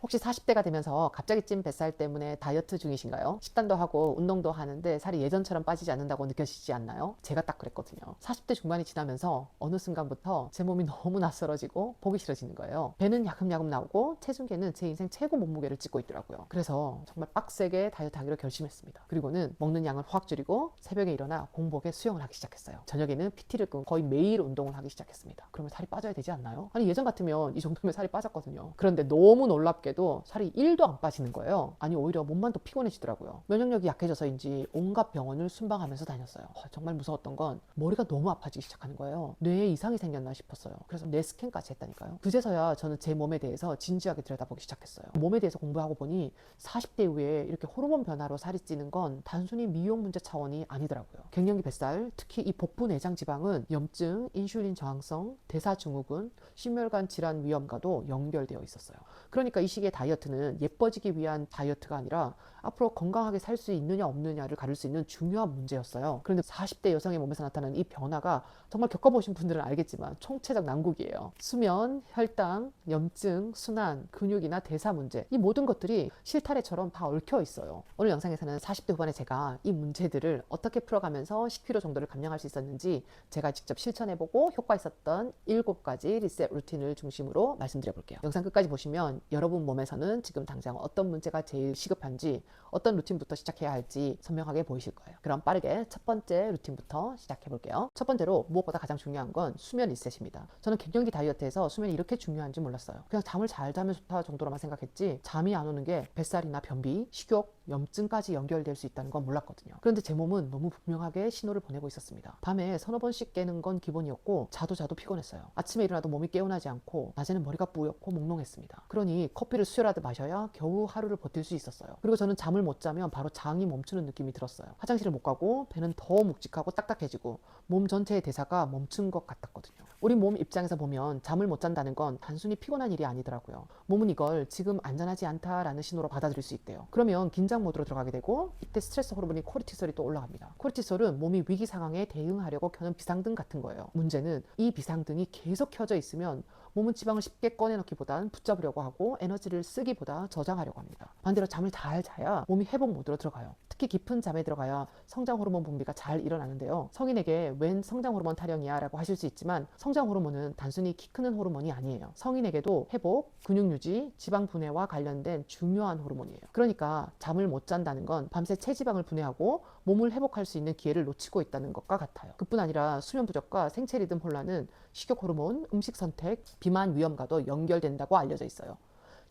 혹시 40대가 되면서 갑자기 찐 뱃살 때문에 다이어트 중이신가요? 식단도 하고 운동도 하는데 살이 예전처럼 빠지지 않는다고 느껴지지 않나요? 제가 딱 그랬거든요. 40대 중반이 지나면서 어느 순간부터 제 몸이 너무 낯설어지고 보기 싫어지는 거예요. 배는 야금야금 나오고 체중계는 제 인생 최고 몸무게를 찍고 있더라고요. 그래서 정말 빡세게 다이어트 하기로 결심했습니다. 그리고는 먹는 양을 확 줄이고 새벽에 일어나 공복에 수영을 하기 시작했어요. 저녁에는 PT를 끄고 거의 매일 운동을 하기 시작했습니다. 그러면 살이 빠져야 되지 않나요? 아니 예전 같으면 이 정도면 살이 빠졌거든요. 그런데 너무 놀랍게도 살이 1도 안 빠지는 거예요. 아니 오히려 몸만 더 피곤해지더라고요. 면역력이 약해져서인지 온갖 병원을 순방하면서 다녔어요. 정말 무서웠던 건 머리가 너무 아파지기 시작하는 거예요. 뇌에 이상이 생겼나 싶었어요. 그래서 뇌 스캔까지 했다니까요. 그제서야 저는 제 몸에 대해서 진지하게 들여다보기 시작했어요. 몸에 대해서 공부하고 보니 40대 이후에 이렇게 호르몬 변화로 살이 찌는 건 단순히 미용 문제 차원이 아니더라고요. 갱년기 뱃살, 특히 이 복부 내장 지방은 염증, 인슐린 저항성, 대사증후군, 심혈관 질환 위험과도 연결되어 있었어요. 그러니까 이 시기의 다이어트는 예뻐지기 위한 다이어트가 아니라 앞으로 건강하게 살 수 있느냐 없느냐를 가릴 수 있는 중요한 문제였어요. 그런데 40대 여성의 몸에서 나타나는 이 변화가 정말 겪어보신 분들은 알겠지만 총체적 난국이에요. 수면, 혈당, 염증, 순환, 근육이나 대사 문제, 이 모든 것들이 실타래처럼 다 얽혀 있어요. 오늘 영상에서는 40대 후반에 제가 이 문제들을 어떻게 풀어가면서 10kg 정도를 감량할 수 있었는지 제가 직접 실천해보고 효과 있었던 7가지 리셋 루틴을 중심으로 말씀드려 볼게요. 영상 끝까지 보시면 여러분 몸에서는 지금 당장 어떤 문제가 제일 시급한지, 어떤 루틴부터 시작해야 할지 선명하게 보이실 거예요. 그럼 빠르게 첫 번째 루틴부터 시작해 볼게요. 첫 번째로 무엇보다 가장 중요한 건 수면 리셋입니다. 저는 갱년기 다이어트에서 수면이 이렇게 중요한지 몰랐어요. 그냥 잠을 잘 자면 좋다 정도로만 생각했지 잠이 안 오는 게 뱃살이나 변비, 식욕, 염증까지 연결될 수 있다는 건 몰랐거든요. 그런데 제 몸은 너무 분명하게 신호를 보내고 있었습니다. 밤에 서너 번씩 깨는 건 기본이었고 자도 피곤했어요. 아침에 일어나도 몸이 개운하지 않고 낮에는 머리가 뿌옇고 몽롱했습니다. 그러니 커피를 수혈하듯 마셔야 겨우 하루를 버틸 수 있었어요. 그리고 저는 잠을 못 자면 바로 장이 멈추는 느낌이 들었어요. 화장실을 못 가고 배는 더 묵직하고 딱딱해지고 몸 전체의 대사가 멈춘 것 같았거든요. 우리 몸 입장에서 보면 잠을 못 잔다는 건 단순히 피곤한 일이 아니더라고요. 몸은 이걸 지금 안전하지 않다라는 신호로 받아들일 수 있대요. 그러면 긴장 모드로 들어가게 되고 이때 스트레스 호르몬인 코르티솔이 또 올라갑니다. 코르티솔은 몸이 위기 상황에 대응하려고 켜는 비상등 같은 거예요. 문제는 이 비상등이 계속 켜져 있으면 몸은 지방을 쉽게 꺼내놓기보단 붙잡으려고 하고 에너지를 쓰기보다 저장하려고 합니다. 반대로 잠을 잘 자야 몸이 회복 모드로 들어가요. 특히 깊은 잠에 들어가야 성장 호르몬 분비가 잘 일어나는데요. 성인에게 웬 성장 호르몬 타령이야 라고 하실 수 있지만 성장 호르몬은 단순히 키 크는 호르몬이 아니에요. 성인에게도 회복, 근육 유지, 지방 분해와 관련된 중요한 호르몬이에요. 그러니까 잠을 못 잔다는 건 밤새 체지방을 분해하고 몸을 회복할 수 있는 기회를 놓치고 있다는 것과 같아요. 그뿐 아니라 수면 부족과 생체 리듬 혼란은 식욕 호르몬, 음식 선택, 비만 위험과도 연결된다고 알려져 있어요.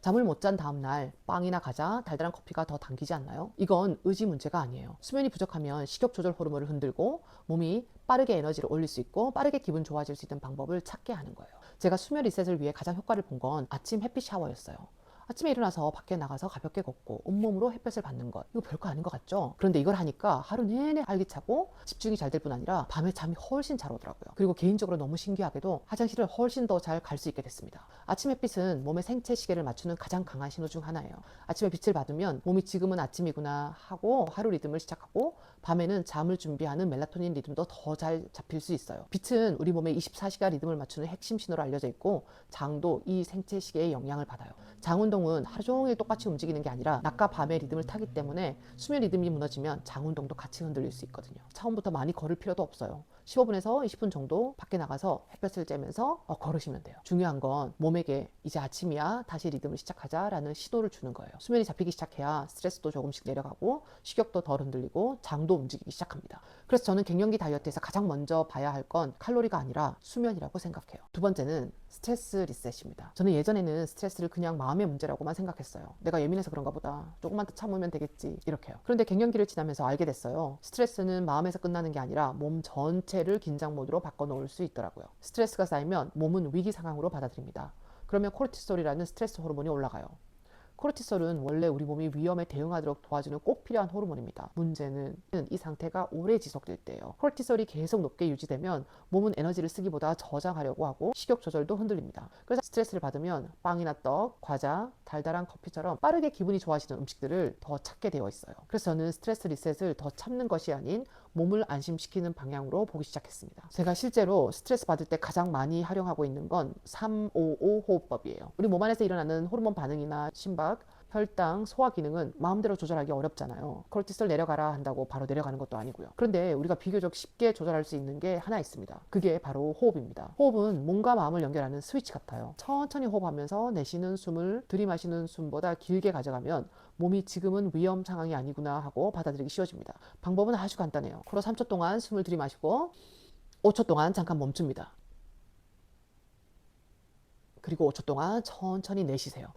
잠을 못 잔 다음날 빵이나 과자, 달달한 커피가 더 당기지 않나요? 이건 의지 문제가 아니에요. 수면이 부족하면 식욕 조절 호르몬을 흔들고 몸이 빠르게 에너지를 올릴 수 있고 빠르게 기분 좋아질 수 있는 방법을 찾게 하는 거예요. 제가 수면 리셋을 위해 가장 효과를 본 건 아침 햇빛 샤워였어요. 아침에 일어나서 밖에 나가서 가볍게 걷고 온몸으로 햇볕을 받는 것, 이거 별거 아닌 것 같죠? 그런데 이걸 하니까 하루 내내 활기차고 집중이 잘 될 뿐 아니라 밤에 잠이 훨씬 잘 오더라고요. 그리고 개인적으로 너무 신기하게도 화장실을 훨씬 더 잘 갈 수 있게 됐습니다. 아침 햇빛은 몸의 생체 시계를 맞추는 가장 강한 신호 중 하나예요. 아침에 빛을 받으면 몸이 지금은 아침이구나 하고 하루 리듬을 시작하고 밤에는 잠을 준비하는 멜라토닌 리듬도 더 잘 잡힐 수 있어요. 빛은 우리 몸의 24시간 리듬을 맞추는 핵심 신호로 알려져 있고 장도 이 생체 시계의 영향을 받아요. 장 운동은 하루 종일 똑같이 움직이는 게 아니라 낮과 밤의 리듬을 타기 때문에 수면 리듬이 무너지면 장 운동도 같이 흔들릴 수 있거든요. 처음부터 많이 걸을 필요도 없어요. 15분에서 20분 정도 밖에 나가서 햇볕을 쬐면서 걸으시면 돼요. 중요한 건 몸에게 이제 아침이야 다시 리듬을 시작하자라는 시도를 주는 거예요. 수면이 잡히기 시작해야 스트레스도 조금씩 내려가고 식욕도 덜 흔들리고 장도 움직이기 시작합니다. 그래서 저는 갱년기 다이어트에서 가장 먼저 봐야 할 건 칼로리가 아니라 수면이라고 생각해요. 두 번째는 스트레스 리셋입니다. 저는 예전에는 스트레스를 그냥 마음의 문제라고만 생각했어요. 내가 예민해서 그런가 보다. 조금만 더 참으면 되겠지. 이렇게요. 그런데 갱년기를 지나면서 알게 됐어요. 스트레스는 마음에서 끝나는 게 아니라 몸 전체를 긴장 모드로 바꿔놓을 수 있더라고요. 스트레스가 쌓이면 몸은 위기 상황으로 받아들입니다. 그러면 코르티솔이라는 스트레스 호르몬이 올라가요. 코르티솔은 원래 우리 몸이 위험에 대응하도록 도와주는 꼭 필요한 호르몬입니다. 문제는 이 상태가 오래 지속될 때예요. 코르티솔이 계속 높게 유지되면 몸은 에너지를 쓰기보다 저장하려고 하고 식욕 조절도 흔들립니다. 그래서 스트레스를 받으면 빵이나 떡, 과자, 달달한 커피처럼 빠르게 기분이 좋아지는 음식들을 더 찾게 되어 있어요. 그래서 저는 스트레스 리셋을 더 참는 것이 아닌 몸을 안심시키는 방향으로 보기 시작했습니다. 제가 실제로 스트레스 받을 때 가장 많이 활용하고 있는 건 355 호흡법이에요. 우리 몸 안에서 일어나는 호르몬 반응이나 심박, 혈당, 소화 기능은 마음대로 조절하기 어렵잖아요. 코르티솔 내려가라 한다고 바로 내려가는 것도 아니고요. 그런데 우리가 비교적 쉽게 조절할 수 있는 게 하나 있습니다. 그게 바로 호흡입니다. 호흡은 몸과 마음을 연결하는 스위치 같아요. 천천히 호흡하면서 내쉬는 숨을 들이마시는 숨보다 길게 가져가면 몸이 지금은 위험 상황이 아니구나 하고 받아들이기 쉬워집니다. 방법은 아주 간단해요. 코로 3초 동안 숨을 들이마시고 5초 동안 잠깐 멈춥니다. 그리고 5초 동안 천천히 내쉬세요.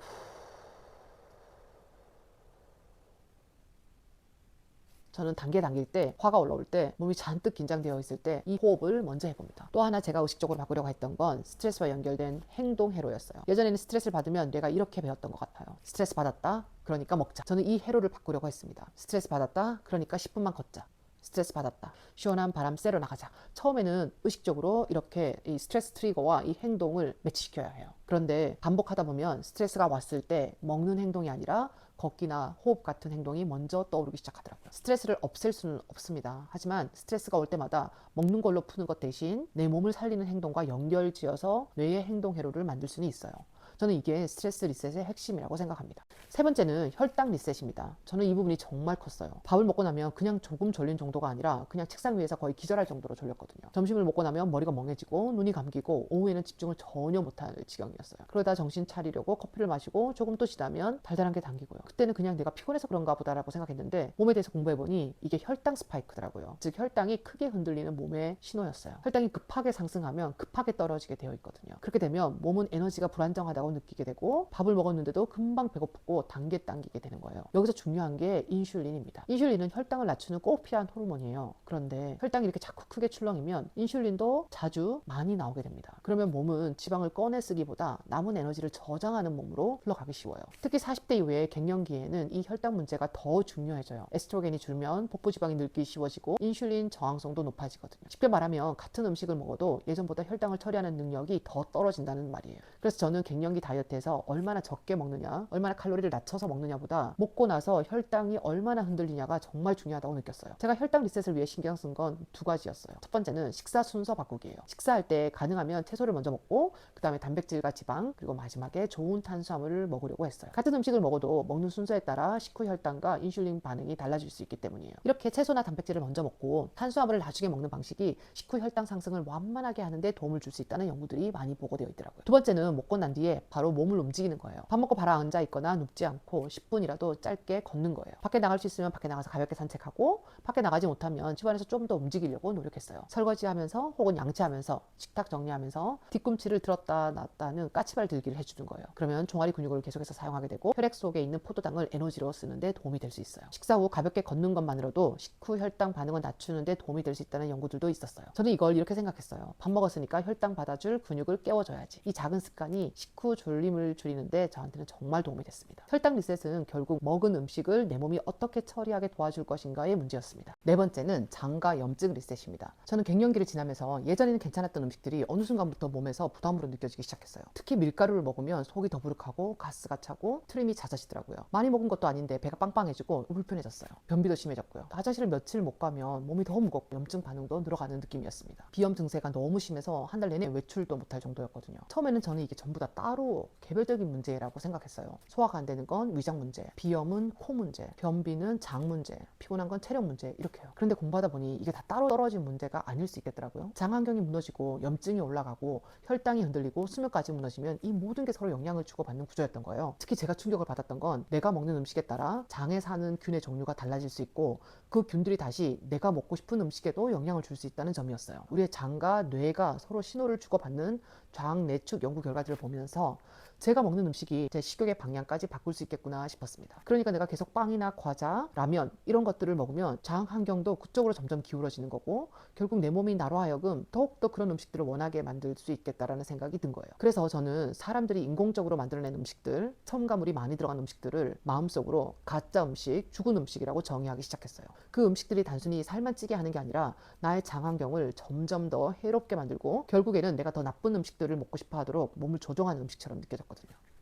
저는 단계 당길 때, 화가 올라올 때, 몸이 잔뜩 긴장되어 있을 때 이 호흡을 먼저 해봅니다. 또 하나 제가 의식적으로 바꾸려고 했던 건 스트레스와 연결된 행동 회로였어요. 예전에는 스트레스를 받으면 뇌가 이렇게 배웠던 것 같아요. 스트레스 받았다? 그러니까 먹자. 저는 이 회로를 바꾸려고 했습니다. 스트레스 받았다? 그러니까 10분만 걷자. 스트레스 받았다. 시원한 바람 쐬러 나가자. 처음에는 의식적으로 이렇게 이 스트레스 트리거와 이 행동을 매치시켜야 해요. 그런데 반복하다 보면 스트레스가 왔을 때 먹는 행동이 아니라 걷기나 호흡 같은 행동이 먼저 떠오르기 시작하더라고요. 스트레스를 없앨 수는 없습니다. 하지만 스트레스가 올 때마다 먹는 걸로 푸는 것 대신 내 몸을 살리는 행동과 연결지어서 뇌의 행동 회로를 만들 수는 있어요. 저는 이게 스트레스 리셋의 핵심이라고 생각합니다. 세 번째는 혈당 리셋입니다. 저는 이 부분이 정말 컸어요. 밥을 먹고 나면 그냥 조금 졸린 정도가 아니라 그냥 책상 위에서 거의 기절할 정도로 졸렸거든요. 점심을 먹고 나면 머리가 멍해지고 눈이 감기고 오후에는 집중을 전혀 못할 지경이었어요. 그러다 정신 차리려고 커피를 마시고 조금 또 지나면 달달한 게 당기고요. 그때는 그냥 내가 피곤해서 그런가 보다라고 생각했는데 몸에 대해서 공부해보니 이게 혈당 스파이크더라고요. 즉 혈당이 크게 흔들리는 몸의 신호였어요. 혈당이 급하게 상승하면 급하게 떨어지게 되어 있거든요. 그렇게 되면 몸은 에너지가 불안정하다고 느끼게 되고 밥을 먹었는데도 금방 배고프고 단계 당기게 되는 거예요. 여기서 중요한 게 인슐린입니다. 인슐린은 혈당을 낮추는 꼭 필요한 호르몬이에요. 그런데 혈당이 이렇게 자꾸 크게 출렁이면 인슐린도 자주 많이 나오게 됩니다. 그러면 몸은 지방을 꺼내 쓰기보다 남은 에너지를 저장하는 몸으로 흘러가기 쉬워요. 특히 40대 이후에 갱년기에는 이 혈당 문제가 더 중요해져요. 에스트로겐이 줄면 복부지방이 늙기 쉬워지고 인슐린 저항성도 높아지거든요. 쉽게 말하면 같은 음식을 먹어도 예전보다 혈당을 처리하는 능력이 더 떨어진다는 말이에요. 그래서 저는 갱년기 다이어트에서 얼마나 적게 먹느냐, 얼마나 칼로리를 낮춰서 먹느냐보다 먹고 나서 혈당이 얼마나 흔들리냐가 정말 중요하다고 느꼈어요. 제가 혈당 리셋을 위해 신경 쓴 건 두 가지였어요. 첫 번째는 식사 순서 바꾸기예요. 식사할 때 가능하면 채소를 먼저 먹고 그 다음에 단백질과 지방 그리고 마지막에 좋은 탄수화물을 먹으려고 했어요. 같은 음식을 먹어도 먹는 순서에 따라 식후 혈당과 인슐린 반응이 달라질 수 있기 때문이에요. 이렇게 채소나 단백질을 먼저 먹고 탄수화물을 나중에 먹는 방식이 식후 혈당 상승을 완만하게 하는데 도움을 줄 수 있다는 연구들이 많이 보고되어 있더라고요. 두 번째는 먹고 난 뒤에 바로 몸을 움직이는 거예요. 밥 먹고 바로 앉아 있거나 눕지 않고 10분이라도 짧게 걷는 거예요. 밖에 나갈 수 있으면 밖에 나가서 가볍게 산책하고 밖에 나가지 못하면 집안에서 좀 더 움직이려고 노력했어요. 설거지하면서 혹은 양치하면서 식탁 정리하면서 뒤꿈치를 들었다 놨다는 까치발 들기를 해주는 거예요. 그러면 종아리 근육을 계속해서 사용하게 되고 혈액 속에 있는 포도당을 에너지로 쓰는데 도움이 될 수 있어요. 식사 후 가볍게 걷는 것만으로도 식후 혈당 반응을 낮추는데 도움이 될 수 있다는 연구들도 있었어요. 저는 이걸 이렇게 생각했어요. 밥 먹었으니까 혈당 받아줄 근육을 깨워줘야지. 이 작은 습관이 식후 졸림을 줄이는데 저한테는 정말 도움이 됐습니다. 혈당 리셋은 결국 먹은 음식을 내 몸이 어떻게 처리하게 도와줄 것인가의 문제였습니다. 네 번째는 장과 염증 리셋입니다. 저는 갱년기를 지나면서 예전에는 괜찮았던 음식들이 어느 순간부터 몸에서 부담으로 느껴지기 시작했어요. 특히 밀가루를 먹으면 속이 더부룩하고 가스가 차고 트림이 잦아지더라고요. 많이 먹은 것도 아닌데 배가 빵빵해지고 불편해졌어요. 변비도 심해졌고요. 화장실을 며칠 못 가면 몸이 더 무겁고 염증 반응도 늘어가는 느낌이었습니다. 비염 증세가 너무 심해서 한 달 내내 외출도 못할 정도였거든요. 처음에는 저는 이게 전부 다 따로 개별적인 문제라고 생각했어요. 소화가 안 되는 건 위장 문제, 비염은 코 문제, 변비는 장 문제, 피곤한 건 체력 문제 이렇게요. 그런데 공부하다 보니 이게 다 따로 떨어진 문제가 아닐 수 있겠더라고요. 장 환경이 무너지고 염증이 올라가고 혈당이 흔들리고 수면까지 무너지면 이 모든 게 서로 영향을 주고받는 구조였던 거예요. 특히 제가 충격을 받았던 건 내가 먹는 음식에 따라 장에 사는 균의 종류가 달라질 수 있고 그 균들이 다시 내가 먹고 싶은 음식에도 영향을 줄 수 있다는 점이었어요. 우리의 장과 뇌가 서로 신호를 주고받는 장내축 연구 결과들을 보면서 제가 먹는 음식이 제 식욕의 방향까지 바꿀 수 있겠구나 싶었습니다. 그러니까 내가 계속 빵이나 과자, 라면 이런 것들을 먹으면 장 환경도 그쪽으로 점점 기울어지는 거고 결국 내 몸이 나로 하여금 더욱더 그런 음식들을 원하게 만들 수 있겠다라는 생각이 든 거예요. 그래서 저는 사람들이 인공적으로 만들어낸 음식들, 첨가물이 많이 들어간 음식들을 마음속으로 가짜 음식, 죽은 음식이라고 정의하기 시작했어요. 그 음식들이 단순히 살만 찌게 하는 게 아니라 나의 장 환경을 점점 더 해롭게 만들고 결국에는 내가 더 나쁜 음식들을 먹고 싶어 하도록 몸을 조종하는 음식처럼 느껴졌거든요.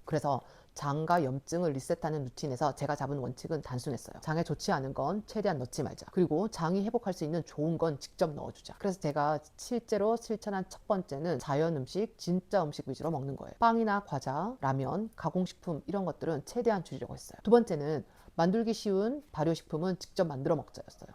그래서 장과 염증을 리셋하는 루틴에서 제가 잡은 원칙은 단순했어요. 장에 좋지 않은 건 최대한 넣지 말자. 그리고 장이 회복할 수 있는 좋은 건 직접 넣어주자. 그래서 제가 실제로 실천한 첫 번째는 자연 음식, 진짜 음식 위주로 먹는 거예요. 빵이나 과자, 라면, 가공식품 이런 것들은 최대한 줄이려고 했어요. 두 번째는 만들기 쉬운 발효식품은 직접 만들어 먹자였어요.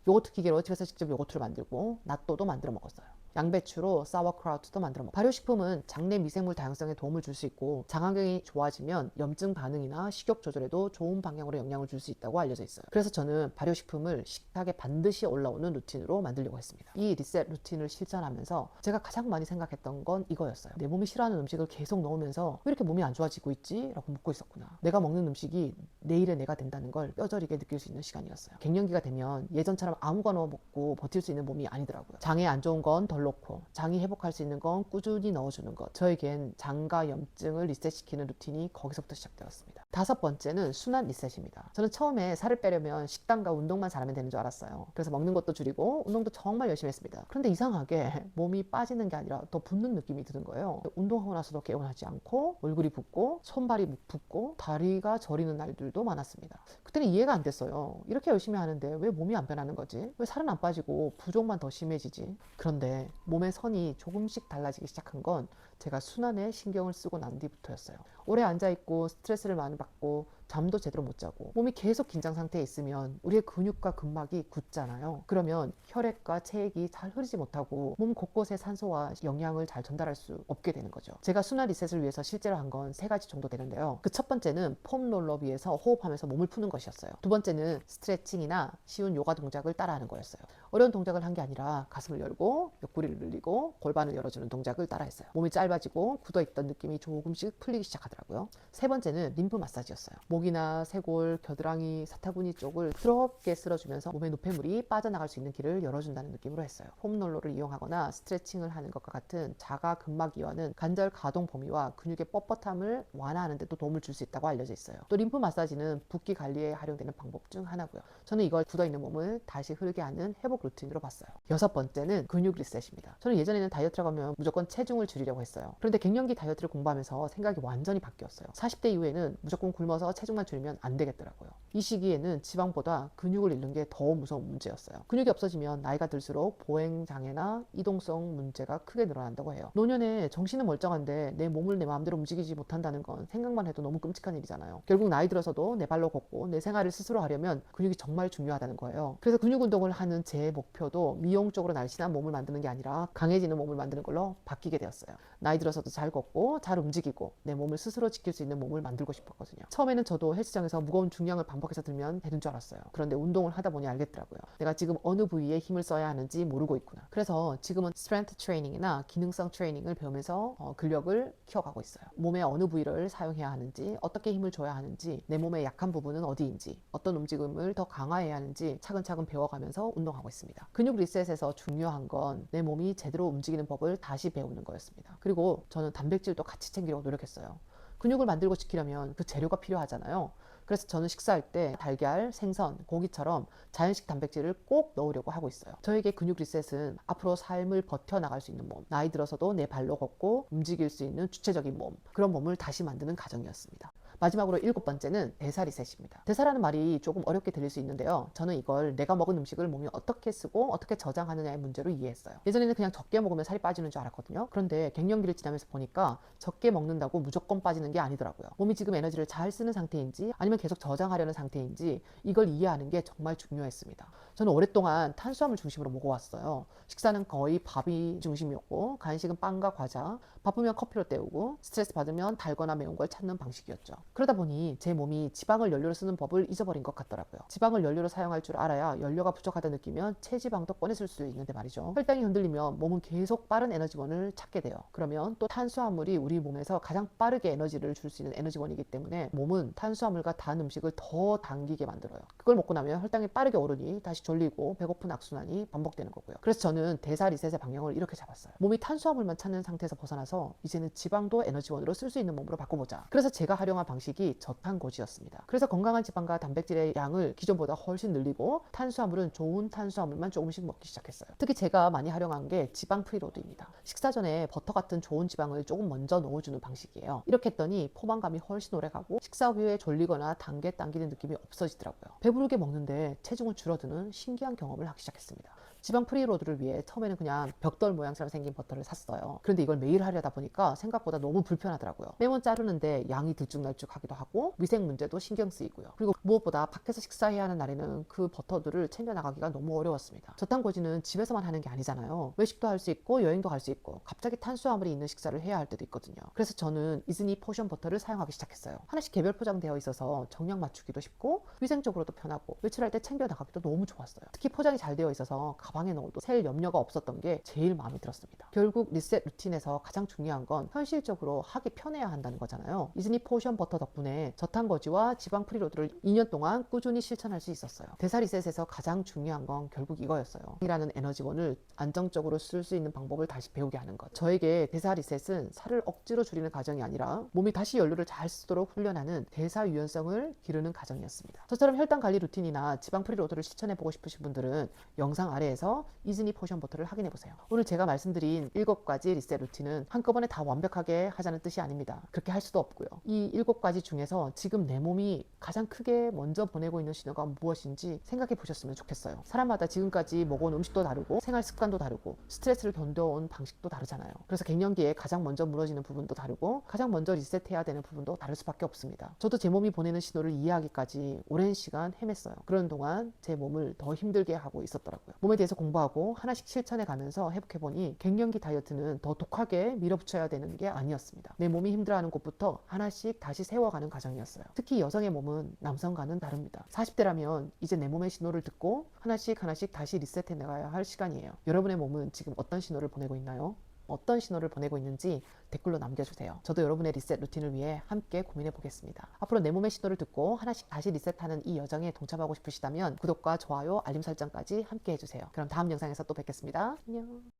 요거트 기계로 집에서 직접 요거트를 만들고 낫또도 만들어 먹었어요. 양배추로 사워크라우트도 만들어 먹어요. 발효식품은 장내 미생물 다양성에 도움을 줄 수 있고 장환경이 좋아지면 염증 반응이나 식욕 조절에도 좋은 방향으로 영향을 줄 수 있다고 알려져 있어요. 그래서 저는 발효식품을 식탁에 반드시 올라오는 루틴으로 만들려고 했습니다. 이 리셋 루틴을 실천하면서 제가 가장 많이 생각했던 건 이거였어요. 내 몸이 싫어하는 음식을 계속 넣으면서 왜 이렇게 몸이 안 좋아지고 있지? 라고 묻고 있었구나. 내가 먹는 음식이 내일의 내가 된다는 걸 뼈저리게 느낄 수 있는 시간이었어요. 갱년기가 되면 예전처럼 아무거나 먹고 버틸 수 있는 몸이 아니더라고요. 장에 안 좋은 건 덜 넣고 장이 회복할 수 있는 건 꾸준히 넣어주는 것. 저에겐 장과 염증을 리셋시키는 루틴이 거기서부터 시작되었습니다. 다섯 번째는 순환 리셋입니다. 저는 처음에 살을 빼려면 식단과 운동만 잘하면 되는 줄 알았어요. 그래서 먹는 것도 줄이고 운동도 정말 열심히 했습니다. 그런데 이상하게 몸이 빠지는 게 아니라 더 붓는 느낌이 드는 거예요. 운동하고 나서도 개운하지 않고 얼굴이 붓고 손발이 붓고 다리가 저리는 날들도 많았습니다. 그때는 이해가 안 됐어요. 이렇게 열심히 하는데 왜 몸이 안 변하는 거지? 왜 살은 안 빠지고 부종만 더 심해지지? 그런데 몸의 선이 조금씩 달라지기 시작한 건 제가 순환에 신경을 쓰고 난 뒤부터였어요. 오래 앉아있고 스트레스를 많이 받고 잠도 제대로 못 자고 몸이 계속 긴장 상태에 있으면 우리의 근육과 근막이 굳잖아요. 그러면 혈액과 체액이 잘 흐르지 못하고 몸 곳곳에 산소와 영양을 잘 전달할 수 없게 되는 거죠. 제가 순환 리셋을 위해서 실제로 한 건 3가지 정도 되는데요. 그 첫 번째는 폼 롤러 위에서 호흡하면서 몸을 푸는 것이었어요. 두 번째는 스트레칭이나 쉬운 요가 동작을 따라하는 거였어요. 어려운 동작을 한 게 아니라 가슴을 열고 옆구리를 늘리고 골반을 열어주는 동작을 따라했어요. 몸이 짧아지고 굳어있던 느낌이 조금씩 풀리기 시작하더라고요. 세 번째는 림프 마사지였어요. 목이나 쇄골, 겨드랑이, 사타구니 쪽을 부드럽게 쓸어주면서 몸의 노폐물이 빠져나갈 수 있는 길을 열어준다는 느낌으로 했어요. 폼롤러를 이용하거나 스트레칭을 하는 것과 같은 자가 근막 이완은 관절 가동 범위와 근육의 뻣뻣함을 완화하는 데도 도움을 줄 수 있다고 알려져 있어요. 또 림프 마사지는 붓기 관리에 활용되는 방법 중 하나고요. 저는 이걸 굳어있는 몸을 다시 흐르게 하는 회복 루틴으로 봤어요. 여섯 번째는 근육 리셋입니다. 저는 예전에는 다이어트라고 하면 무조건 체중을 줄이려고 했어요. 그런데 갱년기 다이어트를 공부하면서 생각이 완전히 바뀌었어요. 40대 이후에는 무조건 굶어서 체중만 줄이면 안 되겠더라고요. 이 시기에는 지방보다 근육을 잃는 게 더 무서운 문제였어요. 근육이 없어지면 나이가 들수록 보행장애나 이동성 문제가 크게 늘어난다고 해요. 노년에 정신은 멀쩡한데 내 몸을 내 마음대로 움직이지 못한다는 건 생각만 해도 너무 끔찍한 일이잖아요. 결국 나이 들어서도 내 발로 걷고 내 생활을 스스로 하려면 근육이 정말 중요하다는 거예요. 그래서 근육 운동을 하는 제 목표도 미용적으로 날씬한 몸을 만드는 게 아니라 강해지는 몸을 만드는 걸로 바뀌게 되었어요. 나이 들어서도 잘 걷고 잘 움직이고 내 몸을 스스로 지킬 수 있는 몸을 만들고 싶었거든요. 처음에는 저도 헬스장에서 무거운 중량을 반복해서 들면 되는 줄 알았어요. 그런데 운동을 하다 보니 알겠더라고요. 내가 지금 어느 부위에 힘을 써야 하는지 모르고 있구나. 그래서 지금은 스트렝스 트레이닝이나 기능성 트레이닝을 배우면서 근력을 키워가고 있어요. 몸의 어느 부위를 사용해야 하는지, 어떻게 힘을 줘야 하는지, 내 몸의 약한 부분은 어디인지, 어떤 움직임을 더 강화해야 하는지 차근차근 배워가면서 운동하고 있습니다. 근육 리셋에서 중요한 건 내 몸이 제대로 움직이는 법을 다시 배우는 거였습니다. 그리고 저는 단백질도 같이 챙기려고 노력했어요. 근육을 만들고 지키려면 그 재료가 필요하잖아요. 그래서 저는 식사할 때 달걀, 생선, 고기처럼 자연식 단백질을 꼭 넣으려고 하고 있어요. 저에게 근육 리셋은 앞으로 삶을 버텨나갈 수 있는 몸, 나이 들어서도 내 발로 걷고 움직일 수 있는 주체적인 몸, 그런 몸을 다시 만드는 과정이었습니다. 마지막으로 7번째는 대사 리셋입니다. 대사라는 말이 조금 어렵게 들릴 수 있는데요. 저는 이걸 내가 먹은 음식을 몸이 어떻게 쓰고 어떻게 저장하느냐의 문제로 이해했어요. 예전에는 그냥 적게 먹으면 살이 빠지는 줄 알았거든요. 그런데 갱년기를 지나면서 보니까 적게 먹는다고 무조건 빠지는 게 아니더라고요. 몸이 지금 에너지를 잘 쓰는 상태인지 아니면 계속 저장하려는 상태인지 이걸 이해하는 게 정말 중요했습니다. 저는 오랫동안 탄수화물 중심으로 먹어왔어요. 식사는 거의 밥이 중심이었고 간식은 빵과 과자, 바쁘면 커피로 때우고 스트레스 받으면 달거나 매운 걸 찾는 방식이었죠. 그러다 보니 제 몸이 지방을 연료로 쓰는 법을 잊어버린 것 같더라고요. 지방을 연료로 사용할 줄 알아야 연료가 부족하다 느끼면 체지방도 꺼내쓸 수 있는데 말이죠. 혈당이 흔들리면 몸은 계속 빠른 에너지원을 찾게 돼요. 그러면 또 탄수화물이 우리 몸에서 가장 빠르게 에너지를 줄 수 있는 에너지원이기 때문에 몸은 탄수화물과 단 음식을 더 당기게 만들어요. 그걸 먹고 나면 혈당이 빠르게 오르니 다시 졸리고 배고픈 악순환이 반복되는 거고요. 그래서 저는 대사 리셋의 방향을 이렇게 잡았어요. 몸이 탄수화물만 찾는 상태에서 벗어나서 이제는 지방도 에너지원으로 쓸 수 있는 몸으로 바꿔보자. 그래서 제가 활용한 방식은 방식이 저탄고지였습니다. 그래서 건강한 지방과 단백질의 양을 기존보다 훨씬 늘리고 탄수화물은 좋은 탄수화물만 조금씩 먹기 시작했어요. 특히 제가 많이 활용한 게 지방 프리로드입니다. 식사 전에 버터 같은 좋은 지방을 조금 먼저 넣어주는 방식이에요. 이렇게 했더니 포만감이 훨씬 오래가고 식사 후에 졸리거나 당겨 당기는 느낌이 없어지더라고요. 배부르게 먹는데 체중은 줄어드는 신기한 경험을 하기 시작했습니다. 지방 프리로드를 위해 처음에는 그냥 벽돌 모양처럼 생긴 버터를 샀어요. 그런데 이걸 매일 하려다 보니까 생각보다 너무 불편하더라고요. 매번 자르는데 양이 들쭉날쭉하기도 하고 위생 문제도 신경 쓰이고요. 그리고 무엇보다 밖에서 식사해야 하는 날에는 그 버터들을 챙겨 나가기가 너무 어려웠습니다. 저탄고지는 집에서만 하는 게 아니잖아요. 외식도 할 수 있고 여행도 갈 수 있고 갑자기 탄수화물이 있는 식사를 해야 할 때도 있거든요. 그래서 저는 이즈니 포션 버터를 사용하기 시작했어요. 하나씩 개별 포장되어 있어서 정량 맞추기도 쉽고 위생적으로도 편하고 외출할 때 챙겨 나가기도 너무 좋았어요. 특히 포장이 잘 되어 있어서 가방에 넣어도 셀 염려가 없었던 게 제일 마음에 들었습니다. 결국 리셋 루틴에서 가장 중요한 건 현실적으로 하기 편해야 한다는 거잖아요. 이즈니 포션 버터 덕분에 저탄고지와 지방 프리로드를 2년 동안 꾸준히 실천할 수 있었어요. 대사 리셋에서 가장 중요한 건 결국 이거였어요. 이라는 에너지원을 안정적으로 쓸 수 있는 방법을 다시 배우게 하는 것. 저에게 대사 리셋은 살을 억지로 줄이는 과정이 아니라 몸이 다시 연료를 잘 쓰도록 훈련하는 대사 유연성을 기르는 과정이었습니다. 저처럼 혈당 관리 루틴이나 지방 프리로드를 실천해보고 싶으신 분들은 영상 아래에서 이즈니 포션 버터를 확인해보세요. 오늘 제가 말씀드린 7가지 리셋 루틴은 한꺼번에 다 완벽하게 하자는 뜻이 아닙니다. 그렇게 할 수도 없고요. 이 7가지 중에서 지금 내 몸이 가장 크게 먼저 보내고 있는 신호가 무엇인지 생각해 보셨으면 좋겠어요. 사람마다 지금까지 먹어온 음식도 다르고 생활 습관도 다르고 스트레스를 견뎌온 방식도 다르잖아요. 그래서 갱년기에 가장 먼저 무너지는 부분도 다르고 가장 먼저 리셋해야 되는 부분도 다를 수밖에 없습니다. 저도 제 몸이 보내는 신호를 이해하기까지 오랜 시간 헤맸어요. 그런 동안 제 몸을 더 힘들게 하고 있었더라고요. 몸에 대해서 공부하고 하나씩 실천해 가면서 회복해보니 갱년기 다이어트는 더 독하게 밀어붙여야 되는 게 아니었습니다. 내 몸이 힘들어하는 곳부터 하나씩 다시 세워가는 과정이었어요. 특히 여성의 몸은 남성과는 다릅니다. 40대라면 이제 내 몸의 신호를 듣고 하나씩 다시 리셋해 나가야 할 시간이에요. 여러분의 몸은 지금 어떤 신호를 보내고 있나요? 어떤 신호를 보내고 있는지 댓글로 남겨주세요. 저도 여러분의 리셋 루틴을 위해 함께 고민해 보겠습니다. 앞으로 내 몸의 신호를 듣고 하나씩 다시 리셋하는 이 여정에 동참하고 싶으시다면 구독과 좋아요, 알림 설정까지 함께 해주세요. 그럼 다음 영상에서 또 뵙겠습니다. 안녕.